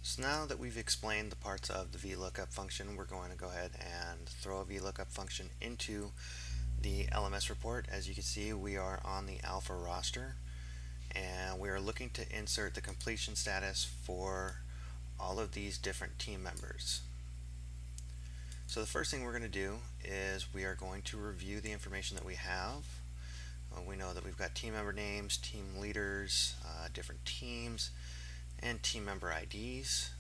So now that we've explained the parts of the Vlookup function, we're going to go ahead and throw a Vlookup function into the LMS report. As you can see, we are on the alpha roster and we are looking to insert the completion status for all of these different team members. So the first thing we're going to do is we are going to review the information that we have. We know that we've got team member names, team leaders, different teams, and team member IDs.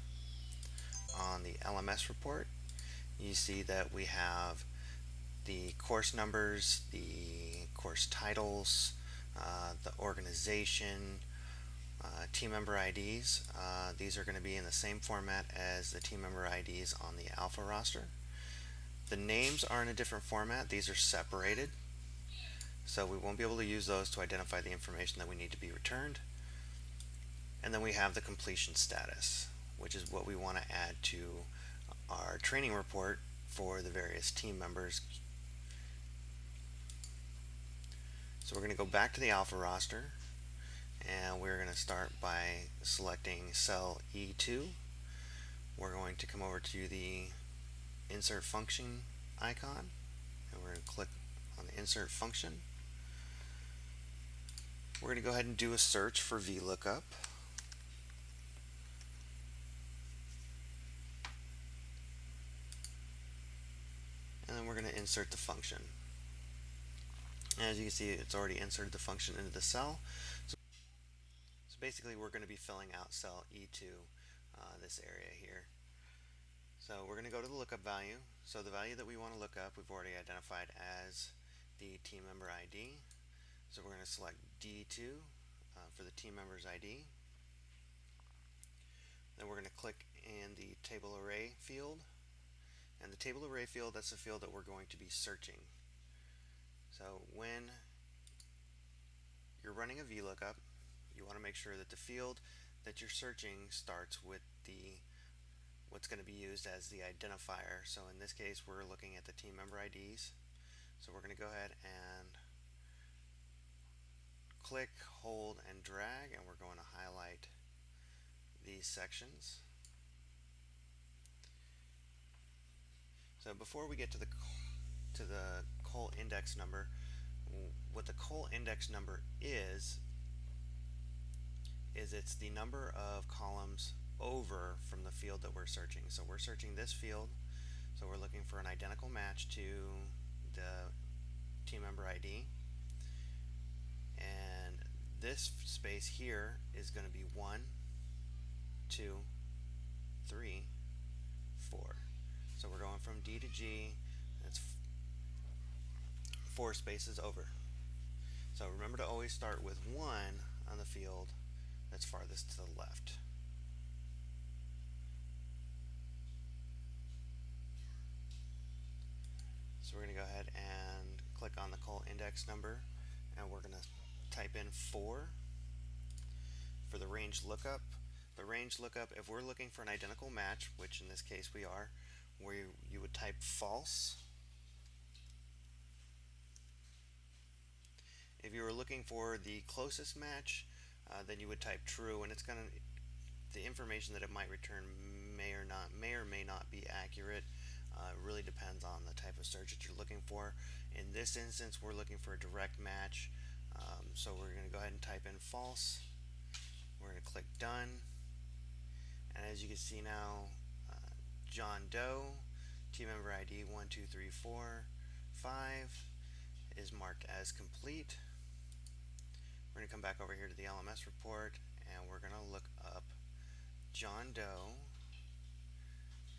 On the LMS report, you see that we have the course numbers, the course titles, the organization, team member IDs. These are going to be in the same format as the team member IDs on the alpha roster. The names are in a different format. These are separated, so we won't be able to use those to identify the information that we need to be returned. And then we have the completion status, which is what we want to add to our training report for the various team members. So we're going to go back to the alpha roster and we're going to start by selecting cell E2. We're going to come over to the insert function icon and we're going to click on the insert function. We're going to go ahead and do a search for Vlookup. And then we're going to insert the function. And as you can see, it's already inserted the function into the cell. So basically we're going to be filling out cell E2, this area here. So we're going to go to the lookup value. So the value that we want to look up, we've already identified as the team member ID. So we're going to select D2 for the team member's ID. Then we're going to click in the table array field. And the table array field, that's the field that we're going to be searching. So when you're running a VLOOKUP, you want to make sure that the field that you're searching starts with what's going to be used as the identifier. So in this case, we're looking at the team member IDs. So we're going to go ahead and click, hold, and drag, and we're going to highlight these sections. So before we get to the col index number, what the col index number is it's the number of columns over from the field that we're searching. So we're searching this field, so we're looking for an identical match to the team member ID, and this space here is going to be 1, 2, 3, 4. So we're going from D to G, and it's 4 spaces over. So remember to always start with 1 on the field that's farthest to the left. So we're going to go ahead and click on the col index number, and we're going to type in 4 for the range lookup. The range lookup, if we're looking for an identical match, which in this case we are, where you would type false. If you were looking for the closest match, then you would type true, and it's going to, the information that it might return may or may not be accurate. It really depends on the type of search that you're looking for. In this instance, we're looking for a direct match, so we're going to go ahead and type in false. We're going to click done, and as you can see now, John Doe, team member ID 1, 2, 3, 4, 5 is marked as complete. We're going to come back over here to the LMS report, and we're going to look up John Doe.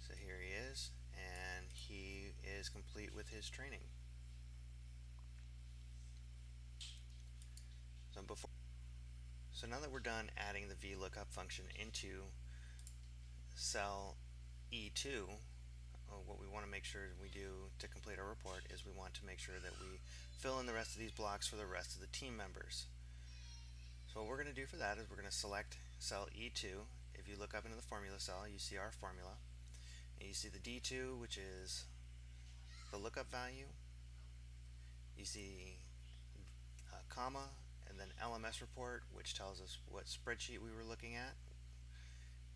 So here he is, and he is complete with his training. So now that we're done adding the Vlookup function into cell E2, what we want to make sure we do to complete our report is we want to make sure that we fill in the rest of these blocks for the rest of the team members. So what we're going to do for that is we're going to select cell E2. If you look up into the formula cell, you see our formula, and you see the D2, which is the lookup value. You see a comma, and then LMS report, which tells us what spreadsheet we were looking at,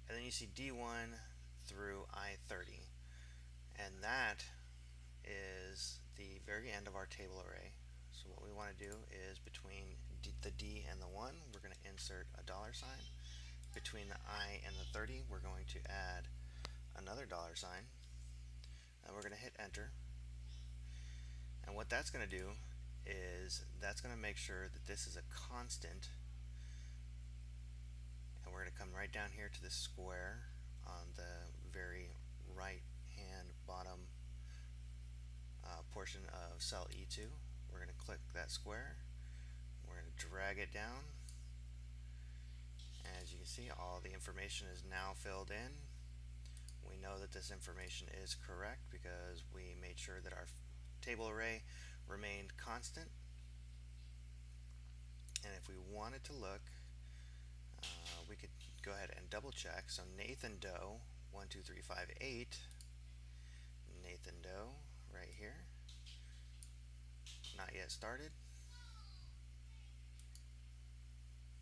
and then you see D1 through I30, and that is the very end of our table array. So what we want to do is between the D and the 1, we're going to insert a $sign. Between the I and the 30, we're going to add another $sign, and we're going to hit enter. And what that's going to do is that's going to make sure that this is a constant, and we're going to come right down here to this square on the very right hand bottom portion of cell E2. We're going to click that square, we're going to drag it down. As you can see, all the information is now filled in. We know that this information is correct because we made sure that our table array remained constant. And if we wanted to look, we could go ahead and double check. So Nathan Doe 1 2 3 5 8, Nathan Doe right here, not yet started,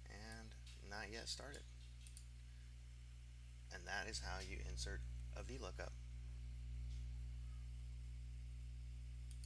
and not yet started. And that is how you insert a VLOOKUP.